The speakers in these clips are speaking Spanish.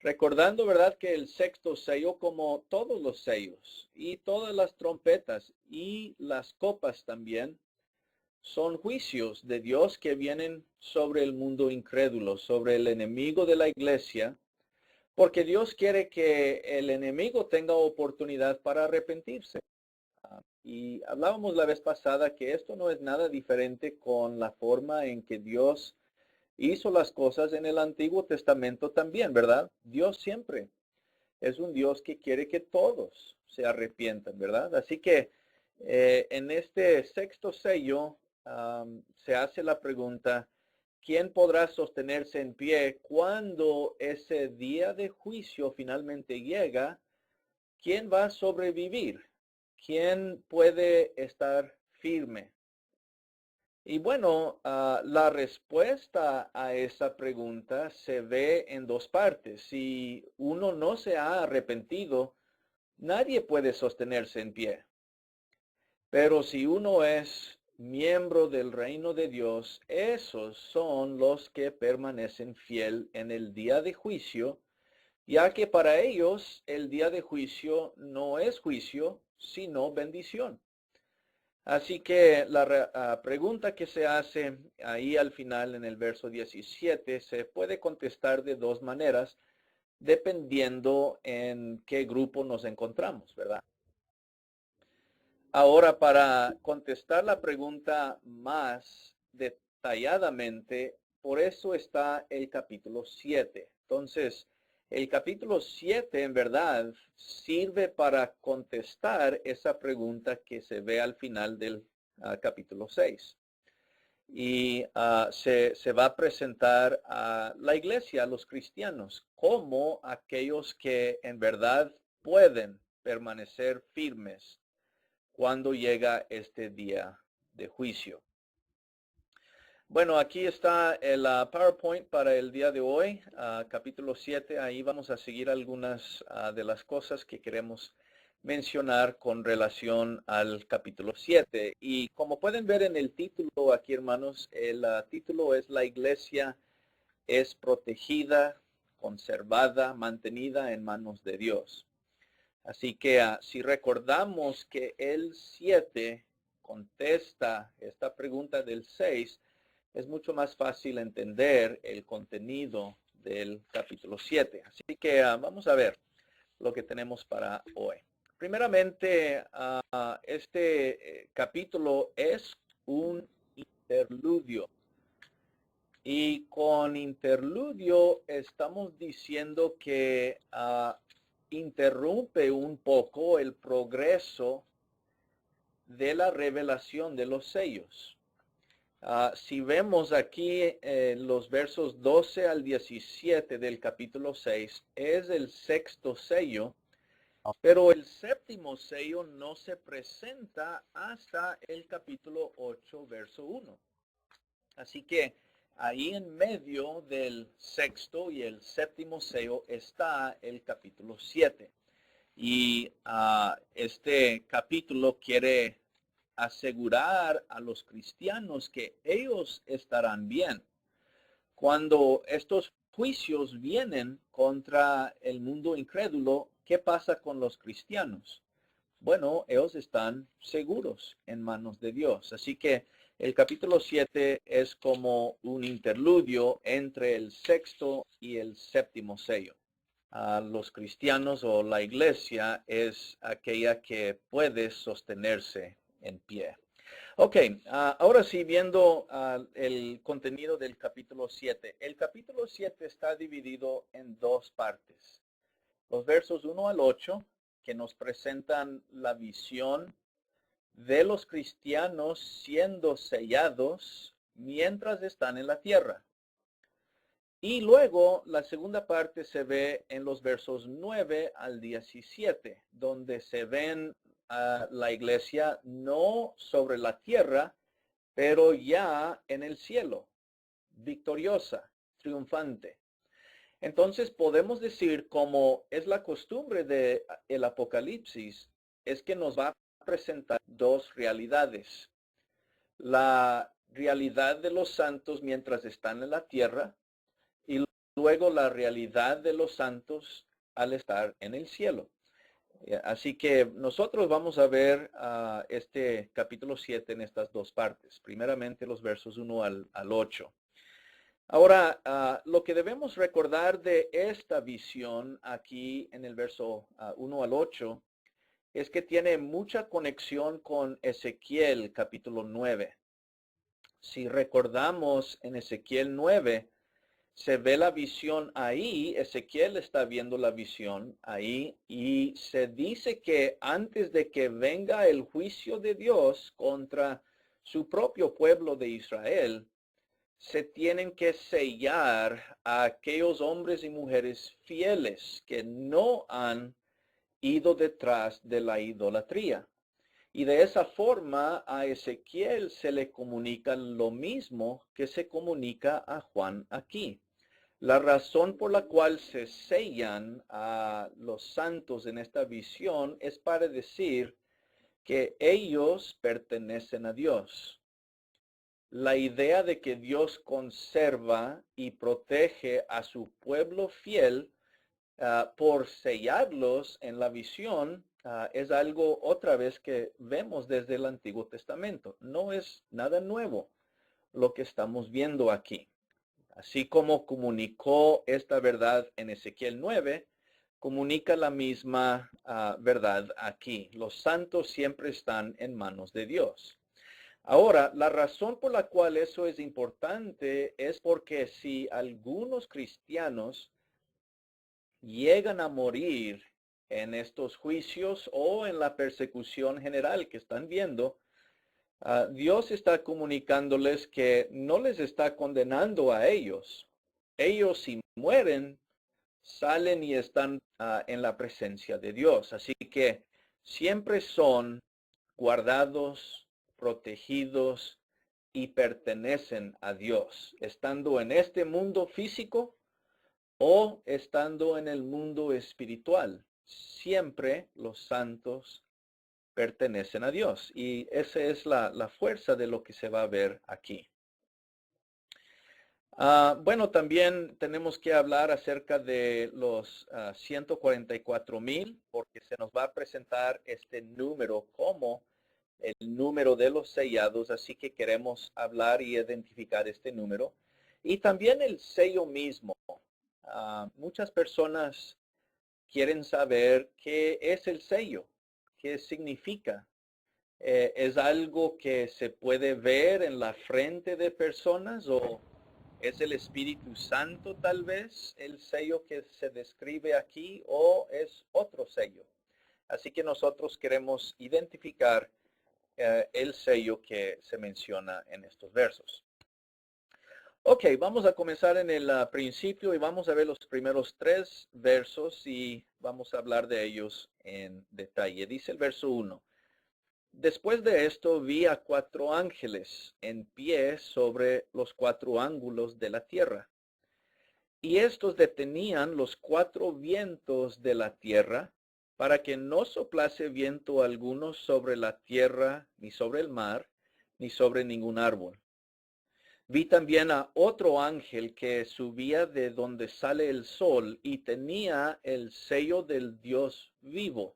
Recordando, ¿verdad?, que el sexto sello, como todos los sellos y todas las trompetas y las copas también, son juicios de Dios que vienen sobre el mundo incrédulo, sobre el enemigo de la iglesia, porque Dios quiere que el enemigo tenga oportunidad para arrepentirse. Y hablábamos la vez pasada que esto no es nada diferente con la forma en que Dios hizo las cosas en el Antiguo Testamento también, ¿verdad? Dios siempre es un Dios que quiere que todos se arrepientan, ¿verdad? Así que en este sexto sello se hace la pregunta, ¿quién podrá sostenerse en pie cuando ese día de juicio finalmente llega? ¿Quién va a sobrevivir? ¿Quién puede estar firme? Y bueno, la respuesta a esa pregunta se ve en dos partes. Si uno no se ha arrepentido, nadie puede sostenerse en pie. Pero si uno es miembro del reino de Dios, esos son los que permanecen fiel en el día de juicio, ya que para ellos el día de juicio no es juicio, sino bendición. Así que la pregunta que se hace ahí al final en el verso 17 se puede contestar de dos maneras, dependiendo en qué grupo nos encontramos, ¿verdad? Ahora, para contestar la pregunta más detalladamente, por eso está el capítulo 7. Entonces, el capítulo 7 en verdad sirve para contestar esa pregunta que se ve al final del capítulo 6. Y se va a presentar a la iglesia, a los cristianos, como aquellos que en verdad pueden permanecer firmes cuando llega este día de juicio. Bueno, aquí está el PowerPoint para el día de hoy, capítulo 7. Ahí vamos a seguir algunas de las cosas que queremos mencionar con relación al capítulo 7. Y como pueden ver en el título aquí, hermanos, el título es La iglesia es protegida, conservada, mantenida en manos de Dios. Así que si recordamos que el 7 contesta esta pregunta del 6, es mucho más fácil entender el contenido del capítulo 7. Así que vamos a ver lo que tenemos para hoy. Primeramente, este capítulo es un interludio. Y con interludio estamos diciendo que interrumpe un poco el progreso de la revelación de los sellos. Si vemos aquí los versos 12 al 17 del capítulo 6, es el sexto sello, pero el séptimo sello no se presenta hasta el capítulo 8, verso 1. Así que ahí en medio del sexto y el séptimo sello está el capítulo 7. Y este capítulo quiere asegurar a los cristianos que ellos estarán bien. Cuando estos juicios vienen contra el mundo incrédulo, ¿qué pasa con los cristianos? Bueno, ellos están seguros en manos de Dios. Así que el capítulo 7 es como un interludio entre el sexto y el séptimo sello. Los cristianos o la iglesia es aquella que puede sostenerse en pie. Ok, ahora sí, viendo el contenido del capítulo 7. El capítulo 7 está dividido en dos partes. Los versos 1 al 8, que nos presentan la visión de los cristianos siendo sellados mientras están en la tierra. Y luego la segunda parte se ve en los versos 9 al 17, donde se ven a la iglesia no sobre la tierra, pero ya en el cielo, victoriosa, triunfante. Entonces podemos decir, como es la costumbre del Apocalipsis, es que nos va a presentar dos realidades. La realidad de los santos mientras están en la tierra y luego la realidad de los santos al estar en el cielo. Así que nosotros vamos a ver este capítulo 7 en estas dos partes. Primeramente los versos 1 al 8. Ahora, lo que debemos recordar de esta visión aquí en el verso 1 al 8 es que tiene mucha conexión con Ezequiel capítulo 9. Si recordamos en Ezequiel 9, se ve la visión ahí, Ezequiel está viendo la visión ahí y se dice que antes de que venga el juicio de Dios contra su propio pueblo de Israel, se tienen que sellar a aquellos hombres y mujeres fieles que no han ido detrás de la idolatría. Y de esa forma a Ezequiel se le comunica lo mismo que se comunica a Juan aquí. La razón por la cual se sellan a los santos en esta visión es para decir que ellos pertenecen a Dios. La idea de que Dios conserva y protege a su pueblo fiel por sellarlos en la visión es algo otra vez que vemos desde el Antiguo Testamento. No es nada nuevo lo que estamos viendo aquí. Así como comunicó esta verdad en Ezequiel 9, comunica la misma verdad aquí. Los santos siempre están en manos de Dios. Ahora, la razón por la cual eso es importante es porque si algunos cristianos llegan a morir en estos juicios o en la persecución general que están viendo, Dios está comunicándoles que no les está condenando a ellos. Ellos si mueren, salen y están en la presencia de Dios. Así que siempre son guardados, protegidos y pertenecen a Dios, estando en este mundo físico o estando en el mundo espiritual. Siempre los santos pertenecen a Dios. Y esa es la fuerza de lo que se va a ver aquí. Bueno, también tenemos que hablar acerca de los 144,000, porque se nos va a presentar este número como el número de los sellados, así que queremos hablar y identificar este número. Y también el sello mismo. Muchas personas quieren saber qué es el sello, qué significa. ¿Es algo que se puede ver en la frente de personas o es el Espíritu Santo tal vez el sello que se describe aquí o es otro sello? Así que nosotros queremos identificar el sello que se menciona en estos versos. Ok, vamos a comenzar en el principio y vamos a ver los primeros 3 versos y vamos a hablar de ellos en detalle. Dice el verso 1. Después de esto vi a 4 ángeles en pie sobre los 4 ángulos de la tierra. Y estos detenían los 4 vientos de la tierra para que no soplase viento alguno sobre la tierra, ni sobre el mar, ni sobre ningún árbol. Vi también a otro ángel que subía de donde sale el sol y tenía el sello del Dios vivo.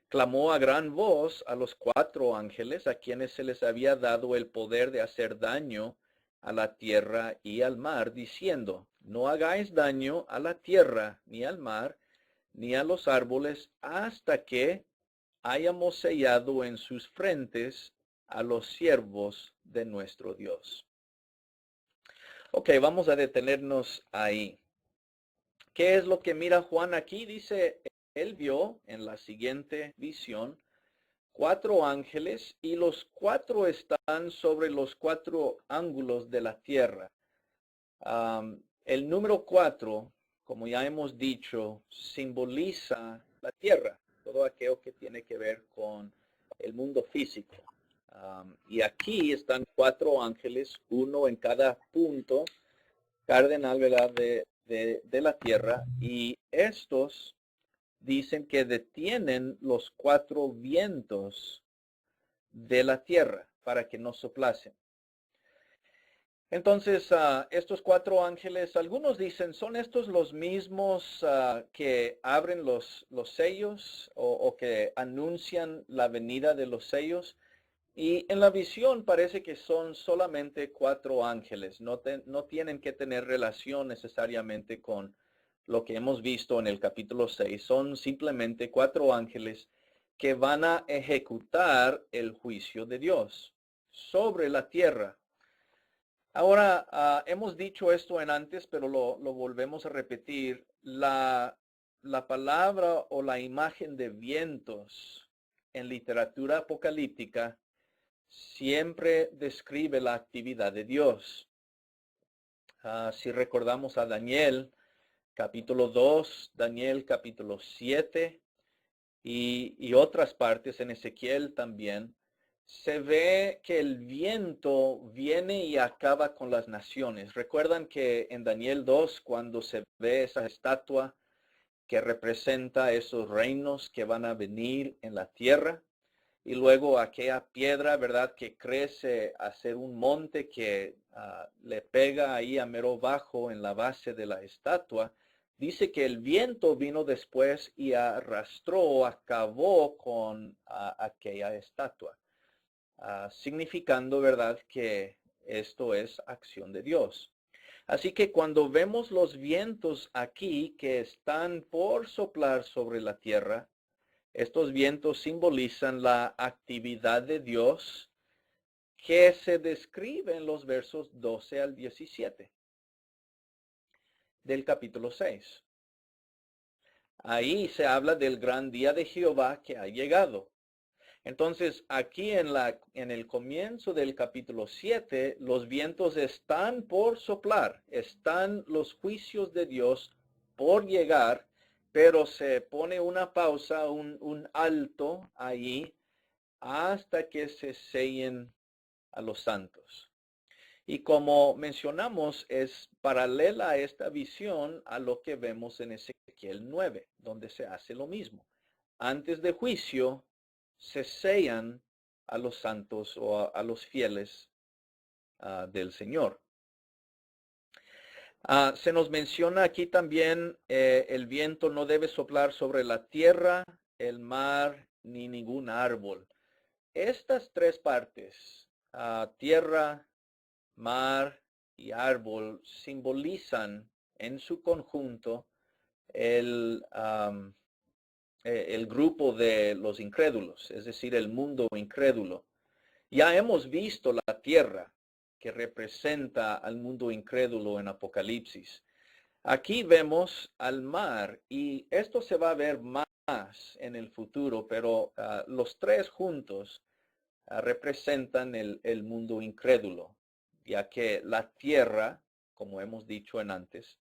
Clamó a gran voz a los 4 ángeles a quienes se les había dado el poder de hacer daño a la tierra y al mar, diciendo, no hagáis daño a la tierra, ni al mar, ni a los árboles, hasta que hayamos sellado en sus frentes a los siervos de nuestro Dios. Ok, vamos a detenernos ahí. ¿Qué es lo que mira Juan aquí? Dice, él vio en la siguiente visión 4 ángeles y los 4 están sobre los 4 ángulos de la tierra. El número 4, como ya hemos dicho, simboliza la tierra, todo aquello que tiene que ver con el mundo físico. Y aquí están 4 ángeles, uno en cada punto cardenal, ¿verdad?, de la tierra, y estos dicen que detienen los 4 vientos de la tierra para que no soplasen. Entonces, estos 4 ángeles, algunos dicen, ¿son estos los mismos que abren los sellos o que anuncian la venida de los sellos? Y en la visión parece que son solamente 4 ángeles, no tienen que tener relación necesariamente con lo que hemos visto en el capítulo 6. Son simplemente 4 ángeles que van a ejecutar el juicio de Dios sobre la tierra. Ahora, hemos dicho esto en antes, pero lo volvemos a repetir. La palabra o la imagen de vientos en literatura apocalíptica siempre describe la actividad de Dios. Si recordamos a Daniel, capítulo 2, Daniel capítulo 7 y otras partes en Ezequiel también, se ve que el viento viene y acaba con las naciones. Recuerdan que en Daniel 2, cuando se ve esa estatua que representa esos reinos que van a venir en la tierra, y luego aquella piedra, ¿verdad?, que crece a ser un monte que le pega ahí a mero bajo en la base de la estatua. Dice que el viento vino después y arrastró, acabó con aquella estatua, significando, ¿verdad?, que esto es acción de Dios. Así que cuando vemos los vientos aquí que están por soplar sobre la tierra, estos vientos simbolizan la actividad de Dios que se describe en los versos 12 al 17 del capítulo 6. Ahí se habla del gran día de Jehová que ha llegado. Entonces, aquí en el comienzo del capítulo 7, los vientos están por soplar, están los juicios de Dios por llegar, pero se pone una pausa, un alto ahí, hasta que se sellen a los santos. Y como mencionamos, es paralela a esta visión a lo que vemos en Ezequiel 9, donde se hace lo mismo. Antes de juicio, se sellan a los santos o a los fieles del Señor. Se nos menciona aquí también el viento no debe soplar sobre la tierra, el mar, ni ningún árbol. Estas 3 partes, tierra, mar y árbol, simbolizan en su conjunto el grupo de los incrédulos, es decir, el mundo incrédulo. Ya hemos visto la tierra que representa al mundo incrédulo en Apocalipsis. Aquí vemos al mar y esto se va a ver más en el futuro, pero los 3 juntos representan el mundo incrédulo, ya que la tierra, como hemos dicho en antes,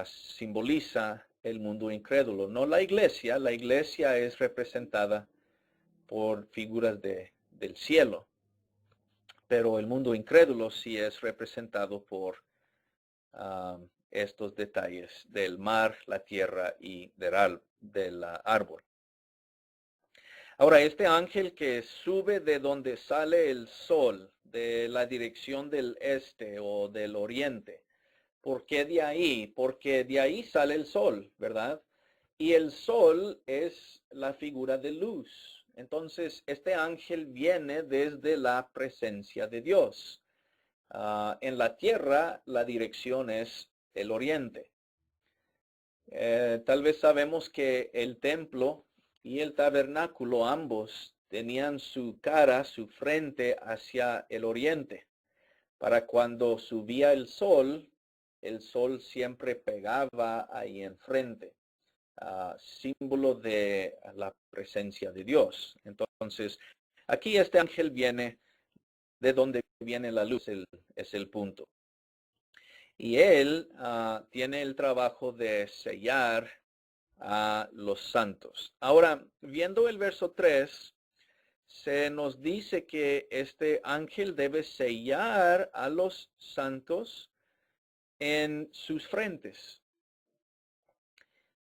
simboliza el mundo incrédulo. No la iglesia es representada por figuras del cielo, pero el mundo incrédulo sí es representado por estos detalles del mar, la tierra y del árbol. Ahora, este ángel que sube de donde sale el sol, de la dirección del este o del oriente. ¿Por qué de ahí? Porque de ahí sale el sol, ¿verdad? Y el sol es la figura de luz. Entonces, este ángel viene desde la presencia de Dios. En la tierra, la dirección es el oriente. Tal vez sabemos que el templo y el tabernáculo ambos tenían su cara, su frente hacia el oriente. Para cuando subía el sol siempre pegaba ahí enfrente, símbolo de la presencia de Dios. Entonces, aquí este ángel viene de donde viene la luz, es el punto. Y él tiene el trabajo de sellar a los santos. Ahora, viendo el verso 3, se nos dice que este ángel debe sellar a los santos en sus frentes.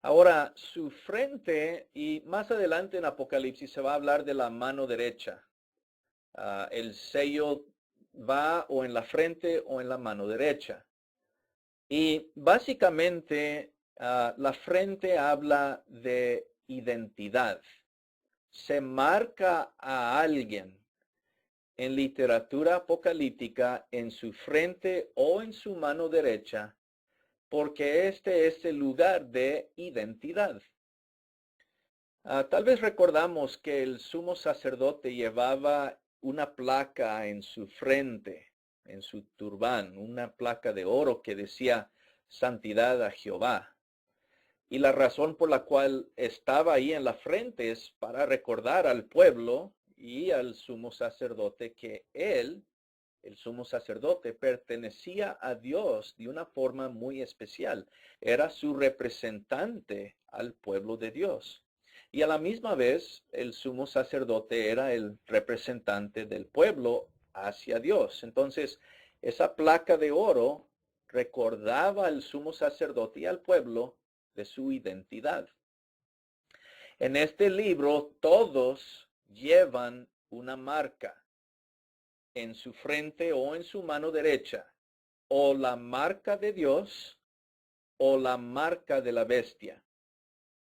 Ahora, su frente, y más adelante en Apocalipsis se va a hablar de la mano derecha, el sello va o en la frente o en la mano derecha. Y básicamente la frente habla de identidad. Se marca a alguien en literatura apocalíptica en su frente o en su mano derecha, porque este es el lugar de identidad. Tal vez recordamos que el sumo sacerdote llevaba una placa en su frente, en su turbán, una placa de oro que decía santidad a Jehová. Y la razón por la cual estaba ahí en la frente es para recordar al pueblo y al sumo sacerdote que él, el sumo sacerdote, pertenecía a Dios de una forma muy especial. Era su representante al pueblo de Dios. Y a la misma vez, el sumo sacerdote era el representante del pueblo hacia Dios. Entonces, esa placa de oro recordaba al sumo sacerdote y al pueblo de su identidad. En este libro, todos llevan una marca en su frente o en su mano derecha, o la marca de Dios o la marca de la bestia.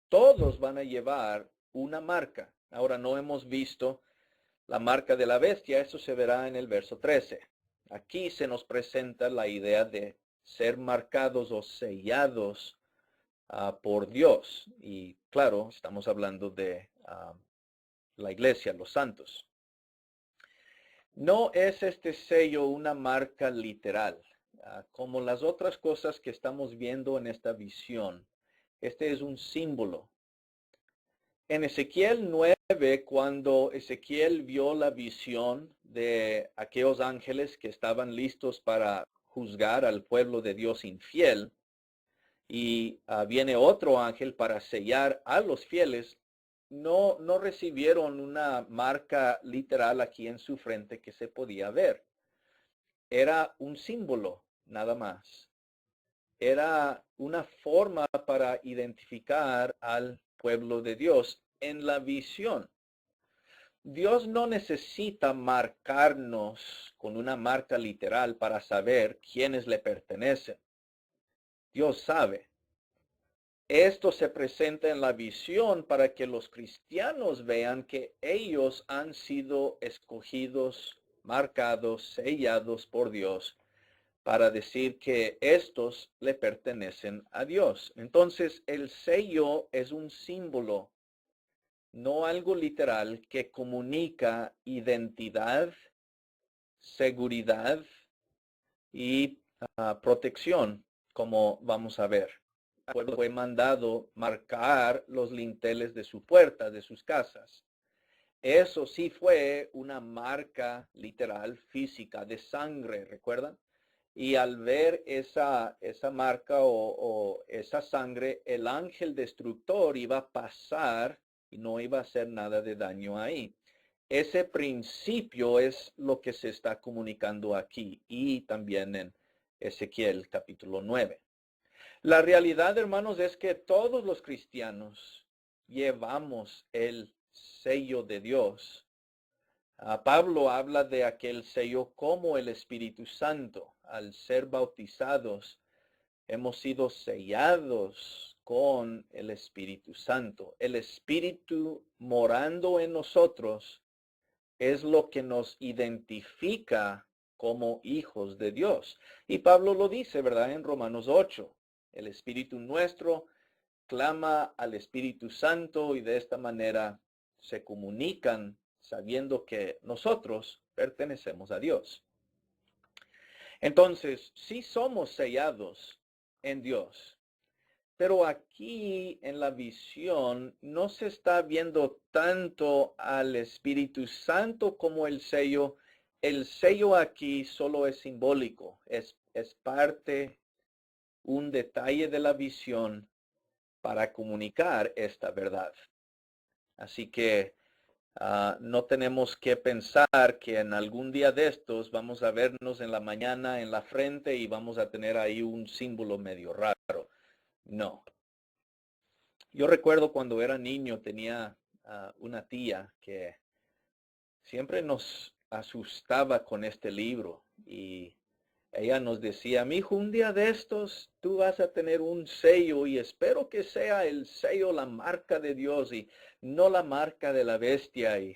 Todos van a llevar una marca. Ahora no hemos visto la marca de la bestia, eso se verá en el verso 13. Aquí se nos presenta la idea de ser marcados o sellados por Dios. Y claro, estamos hablando de la iglesia, los santos. No es este sello una marca literal, como las otras cosas que estamos viendo en esta visión. Este es un símbolo. En Ezequiel 9, cuando Ezequiel vio la visión de aquellos ángeles que estaban listos para juzgar al pueblo de Dios infiel, y viene otro ángel para sellar a los fieles, no recibieron una marca literal aquí en su frente que se podía ver. Era un símbolo, nada más. Era una forma para identificar al pueblo de Dios en la visión. Dios no necesita marcarnos con una marca literal para saber quiénes le pertenecen. Dios sabe. Esto se presenta en la visión para que los cristianos vean que ellos han sido escogidos, marcados, sellados por Dios para decir que estos le pertenecen a Dios. Entonces, el sello es un símbolo, no algo literal, que comunica identidad, seguridad y protección, como vamos a ver. El pueblo fue mandado marcar los linteles de su puerta, de sus casas. Eso sí fue una marca literal, física, de sangre, ¿recuerdan? Y al ver esa marca o esa sangre, el ángel destructor iba a pasar y no iba a hacer nada de daño ahí. Ese principio es lo que se está comunicando aquí y también en Ezequiel capítulo 9. La realidad, hermanos, es que todos los cristianos llevamos el sello de Dios. Pablo habla de aquel sello como el Espíritu Santo. Al ser bautizados, hemos sido sellados con el Espíritu Santo. El Espíritu morando en nosotros es lo que nos identifica como hijos de Dios. Y Pablo lo dice, ¿verdad? En Romanos 8. El Espíritu nuestro clama al Espíritu Santo y de esta manera se comunican sabiendo que nosotros pertenecemos a Dios. Entonces, sí somos sellados en Dios, pero aquí en la visión no se está viendo tanto al Espíritu Santo como el sello. El sello aquí solo es simbólico, es parte, un detalle de la visión para comunicar esta verdad. Así que no tenemos que pensar que en algún día de estos vamos a vernos en la mañana en la frente y vamos a tener ahí un símbolo medio raro. No. Yo recuerdo cuando era niño tenía una tía que siempre nos asustaba con este libro y ella nos decía, mijo, un día de estos tú vas a tener un sello y espero que sea el sello, la marca de Dios y no la marca de la bestia. Y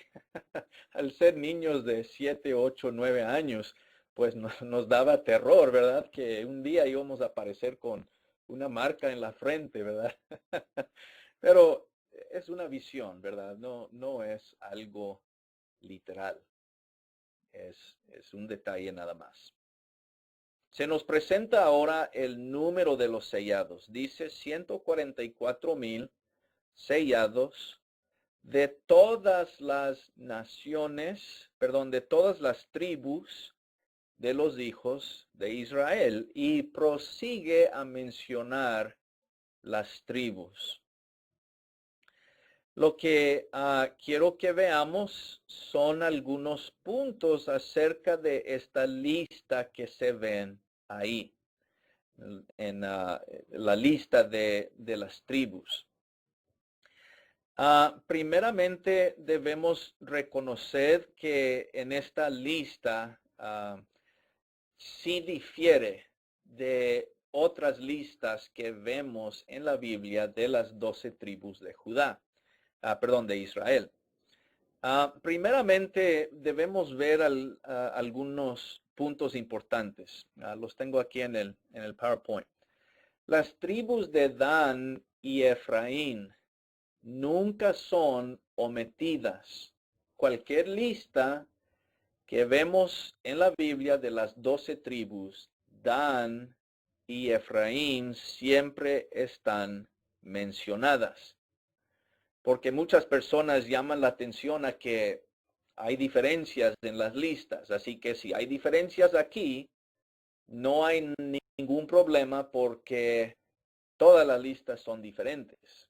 al ser niños de 7, 8, 9 años, pues nos daba terror, ¿verdad? Que un día íbamos a aparecer con una marca en la frente, ¿verdad? Pero es una visión, ¿verdad? No es algo literal. Es un detalle nada más. Se nos presenta ahora el número de los sellados. Dice 144,000 sellados de todas las naciones, perdón, de todas las tribus de los hijos de Israel. Y prosigue a mencionar las tribus. Lo que quiero que veamos son algunos puntos acerca de esta lista que se ven ahí, en la lista de las tribus. Primeramente debemos reconocer que en esta lista sí difiere de otras listas que vemos en la Biblia de las 12 tribus de Judá. De Israel. Primeramente debemos ver algunos puntos importantes. Los tengo aquí en el PowerPoint. Las tribus de Dan y Efraín nunca son omitidas. Cualquier lista que vemos en la Biblia de las 12 tribus, Dan y Efraín siempre están mencionadas. Porque muchas personas llaman la atención a que hay diferencias en las listas. Así que si hay diferencias aquí, no hay ningún problema porque todas las listas son diferentes.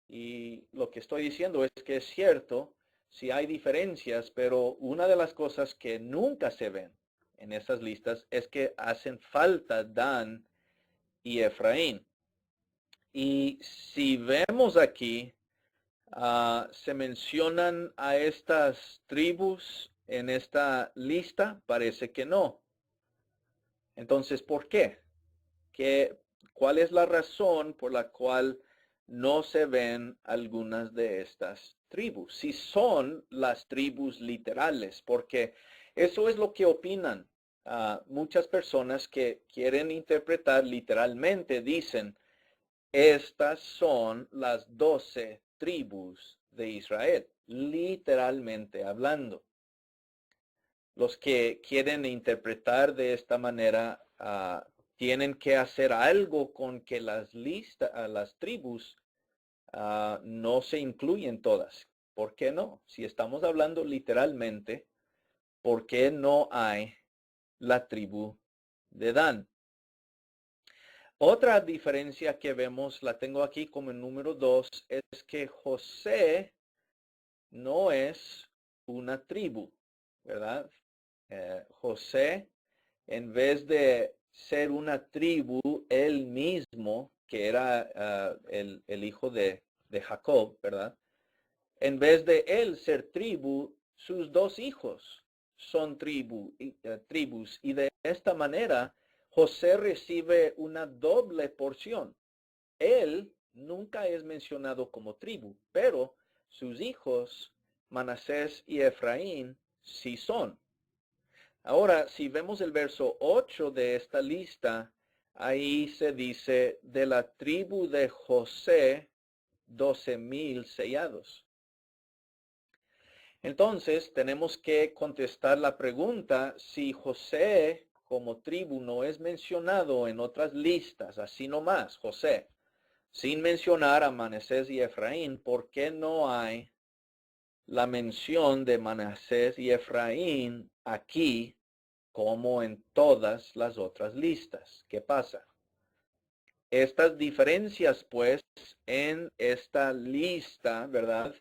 Y lo que estoy diciendo es que es cierto, si hay diferencias, pero una de las cosas que nunca se ven en esas listas es que hacen falta Dan y Efraín. Y si vemos aquí, se mencionan a estas tribus en esta lista, parece que no. Entonces, ¿por qué? ¿Cuál es la razón por la cual no se ven algunas de estas tribus? Si son las tribus literales, porque eso es lo que opinan muchas personas que quieren interpretar literalmente, dicen, estas son las 12 tribus de Israel, literalmente hablando. Los que quieren interpretar de esta manera tienen que hacer algo con que las tribus no se incluyen todas. ¿Por qué no? Si estamos hablando literalmente, ¿por qué no hay la tribu de Dan? Otra diferencia que vemos, la tengo aquí como el número 2, es que José no es una tribu, ¿verdad? José, en vez de ser una tribu, él mismo, que era el hijo de Jacob, ¿verdad? En vez de él ser tribu, sus dos hijos son tribus. Y de esta manera, José recibe una doble porción. Él nunca es mencionado como tribu, pero sus hijos, Manasés y Efraín, sí son. Ahora, si vemos el verso 8 de esta lista, ahí se dice, de la tribu de José, 12,000 sellados. Entonces, tenemos que contestar la pregunta, si José como tribu no es mencionado en otras listas, así nomás, José, sin mencionar a Manasés y Efraín, ¿por qué no hay la mención de Manasés y Efraín aquí como en todas las otras listas? ¿Qué pasa? Estas diferencias, pues, en esta lista, ¿verdad?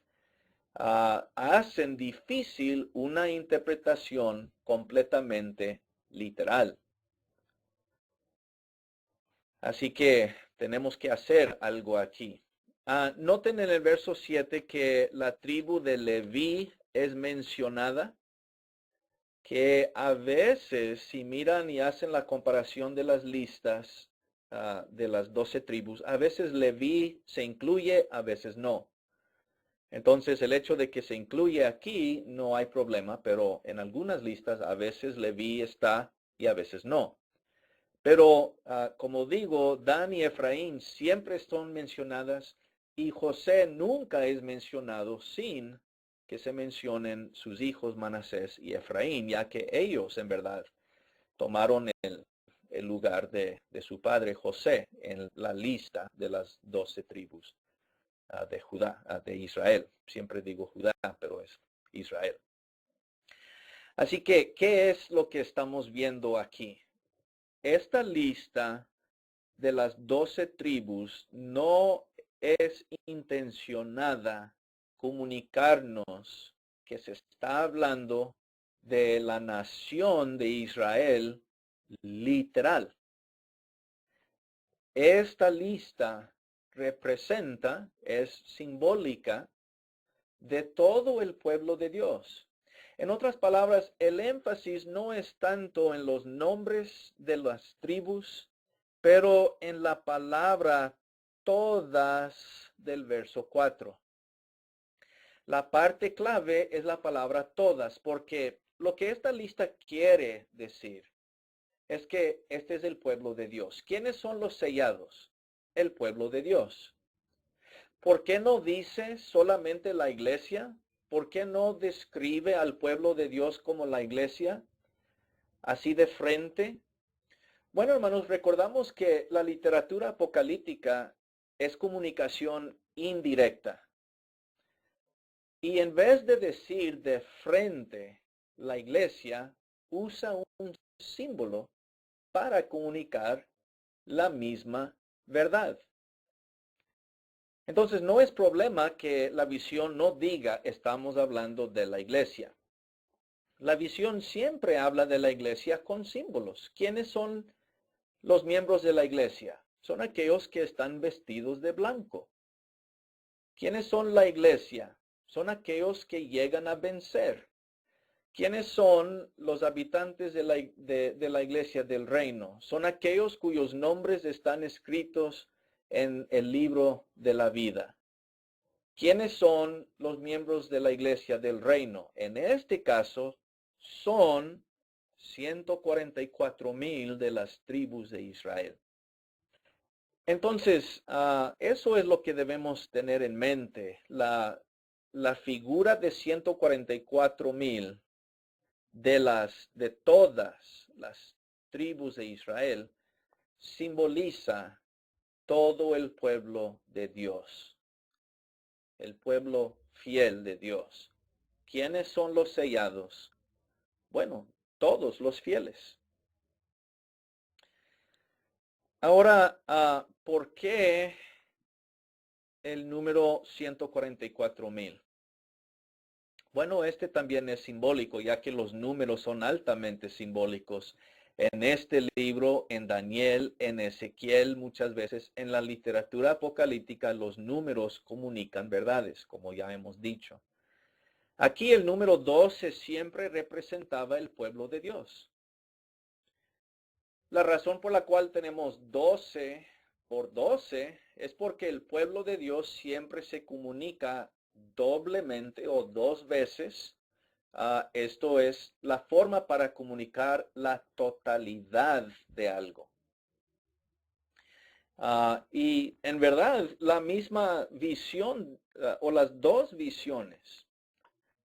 Hacen difícil una interpretación completamente literal. Así que tenemos que hacer algo aquí. Noten en el verso 7 que la tribu de Leví es mencionada. que a veces, si miran y hacen la comparación de las listas de las 12 tribus, a veces Leví se incluye, a veces no. Entonces, el hecho de que se incluye aquí no hay problema, pero en algunas listas a veces Leví está y a veces no. Pero, como digo, Dan y Efraín siempre son mencionadas y José nunca es mencionado sin que se mencionen sus hijos Manasés y Efraín, ya que ellos en verdad tomaron el lugar de su padre José en la lista de las 12 tribus de Judá, de Israel. Siempre digo Judá, pero es Israel. Así que, ¿qué es lo que estamos viendo aquí? Esta lista de las 12 tribus no es intencionada comunicarnos que se está hablando de la nación de Israel literal. Esta lista representa, es simbólica de todo el pueblo de Dios. En otras palabras, el énfasis no es tanto en los nombres de las tribus, pero en la palabra todas del verso 4. La parte clave es la palabra todas, porque lo que esta lista quiere decir es que este es el pueblo de Dios. ¿Quiénes son los sellados? El pueblo de Dios. ¿Por qué no dice solamente la iglesia? ¿Por qué no describe al pueblo de Dios como la iglesia? Así de frente. Bueno, hermanos, recordamos que la literatura apocalíptica es comunicación indirecta. Y en vez de decir de frente la iglesia, usa un símbolo para comunicar la misma verdad. Entonces, no es problema que la visión no diga estamos hablando de la iglesia. La visión siempre habla de la iglesia con símbolos. ¿Quiénes son los miembros de la iglesia? Son aquellos que están vestidos de blanco. ¿Quiénes son la iglesia? Son aquellos que llegan a vencer. ¿Quiénes son los habitantes de la iglesia del reino? Son aquellos cuyos nombres están escritos en el libro de la vida. ¿Quiénes son los miembros de la iglesia del reino? En este caso, son 144,000 de las tribus de Israel. Entonces, eso es lo que debemos tener en mente. La figura de 144,000 de todas las tribus de Israel simboliza todo el pueblo de Dios, el pueblo fiel de Dios. ¿Quiénes son los sellados? Bueno, todos los fieles. Ahora, ¿por qué el número 144,000? Bueno, este también es simbólico, ya que los números son altamente simbólicos. En este libro, en Daniel, en Ezequiel, muchas veces en la literatura apocalíptica, los números comunican verdades, como ya hemos dicho. Aquí el número 12 siempre representaba el pueblo de Dios. La razón por la cual tenemos 12 por 12 es porque el pueblo de Dios siempre se comunica doblemente o dos veces. Esto es la forma para comunicar la totalidad de algo. Y en verdad, la misma visión o las dos visiones.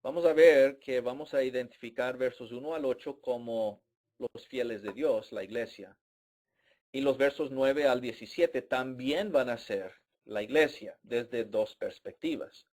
Vamos a ver que vamos a identificar versos 1 al 8 como los fieles de Dios, la iglesia. Y los versos 9 al 17 también van a ser la iglesia desde dos perspectivas.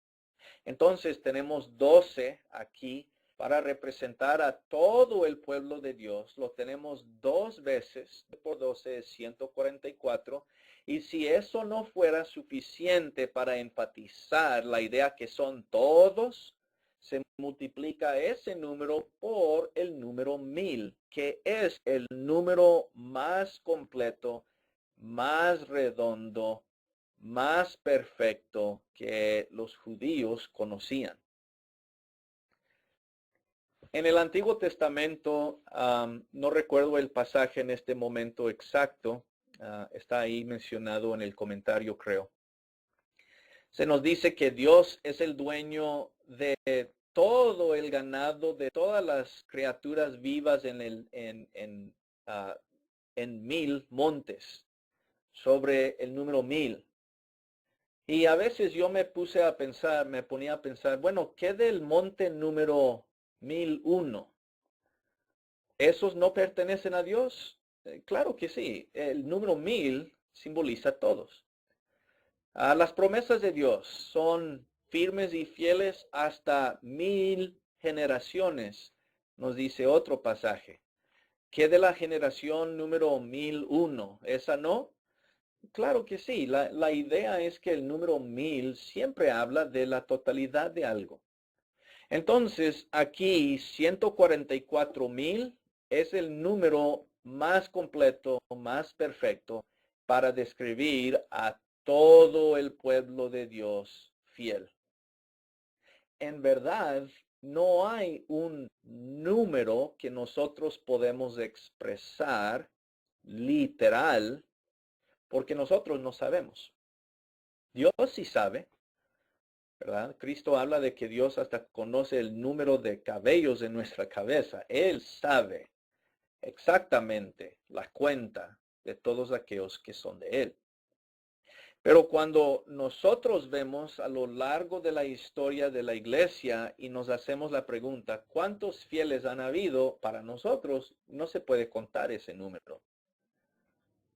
Entonces tenemos 12 aquí para representar a todo el pueblo de Dios. Lo tenemos dos veces, por 12 es 144. Y si eso no fuera suficiente para enfatizar la idea que son todos, se multiplica ese número por el número 1000, que es el número más completo, más redondo, más perfecto que los judíos conocían. En el Antiguo Testamento, no recuerdo el pasaje en este momento exacto, está ahí mencionado en el comentario, creo. Se nos dice que Dios es el dueño de todo el ganado, de todas las criaturas vivas en 1000 montes, sobre el número 1000. Y a veces yo me ponía a pensar, bueno, ¿qué del monte número 1001? ¿Esos no pertenecen a Dios? Claro que sí. El número 1000 simboliza a todos. Las promesas de Dios son firmes y fieles hasta 1000 generaciones, nos dice otro pasaje. ¿Qué de la generación número 1001? ¿Esa no? Claro que sí. La idea es que el número 1000 siempre habla de la totalidad de algo. Entonces, aquí 144,000 es el número más completo, más perfecto para describir a todo el pueblo de Dios fiel. En verdad, no hay un número que nosotros podemos expresar literal porque nosotros no sabemos. Dios sí sabe, ¿verdad? Cristo habla de que Dios hasta conoce el número de cabellos en nuestra cabeza. Él sabe exactamente la cuenta de todos aquellos que son de Él. Pero cuando nosotros vemos a lo largo de la historia de la iglesia y nos hacemos la pregunta, ¿cuántos fieles han habido? Para nosotros no se puede contar ese número.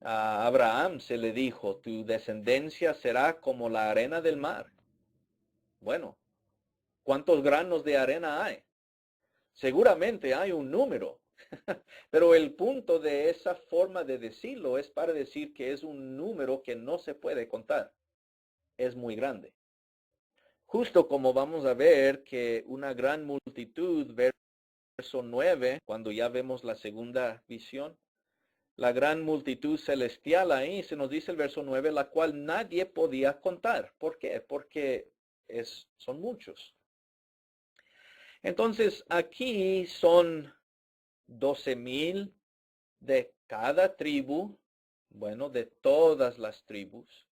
A Abraham se le dijo, tu descendencia será como la arena del mar. Bueno, ¿cuántos granos de arena hay? Seguramente hay un número, pero el punto de esa forma de decirlo es para decir que es un número que no se puede contar. Es muy grande. Justo como vamos a ver que una gran multitud, verso 9, cuando ya vemos la segunda visión, la gran multitud celestial ahí, se nos dice el verso 9, la cual nadie podía contar. ¿Por qué? Porque son muchos. Entonces aquí son 12,000 de cada tribu, bueno, de todas las tribus,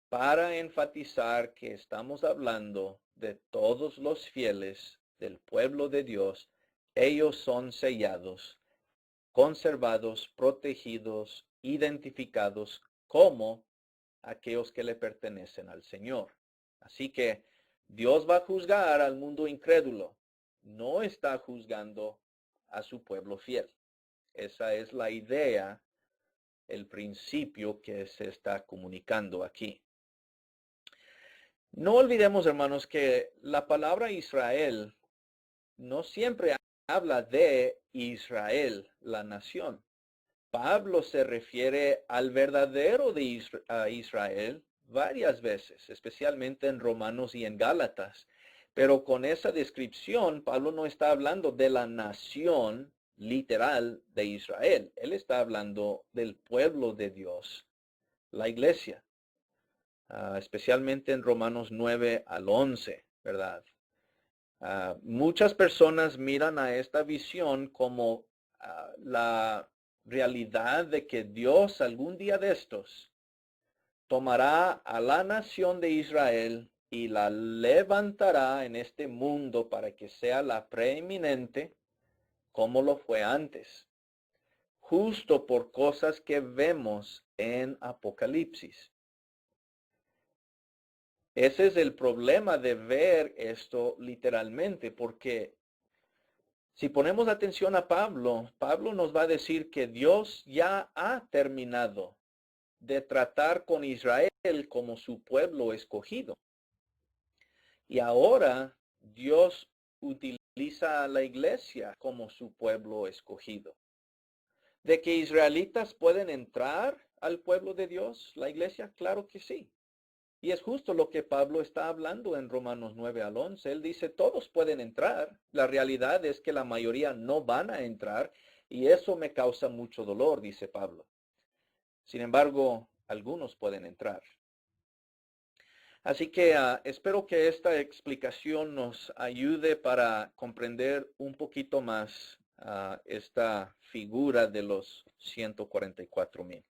para enfatizar que estamos hablando de todos los fieles del pueblo de Dios. Ellos son sellados, conservados, protegidos, identificados como aquellos que le pertenecen al Señor. Así que Dios va a juzgar al mundo incrédulo. No está juzgando a su pueblo fiel. Esa es la idea, el principio que se está comunicando aquí. No olvidemos, hermanos, que la palabra Israel no siempre habla de Israel, la nación. Pablo se refiere al verdadero de Israel varias veces, especialmente en Romanos y en Gálatas. Pero con esa descripción, Pablo no está hablando de la nación literal de Israel. Él está hablando del pueblo de Dios, la iglesia, especialmente en Romanos 9 al 11, ¿verdad? Muchas personas miran a esta visión como la realidad de que Dios algún día de estos tomará a la nación de Israel y la levantará en este mundo para que sea la preeminente como lo fue antes, justo por cosas que vemos en Apocalipsis. Ese es el problema de ver esto literalmente, porque si ponemos atención a Pablo, Pablo nos va a decir que Dios ya ha terminado de tratar con Israel como su pueblo escogido. Y ahora Dios utiliza a la iglesia como su pueblo escogido. ¿De que israelitas pueden entrar al pueblo de Dios, la iglesia? Claro que sí. Y es justo lo que Pablo está hablando en Romanos 9 al 11. Él dice, todos pueden entrar. La realidad es que la mayoría no van a entrar y eso me causa mucho dolor, dice Pablo. Sin embargo, algunos pueden entrar. Así que espero que esta explicación nos ayude para comprender un poquito más esta figura de los 144,000.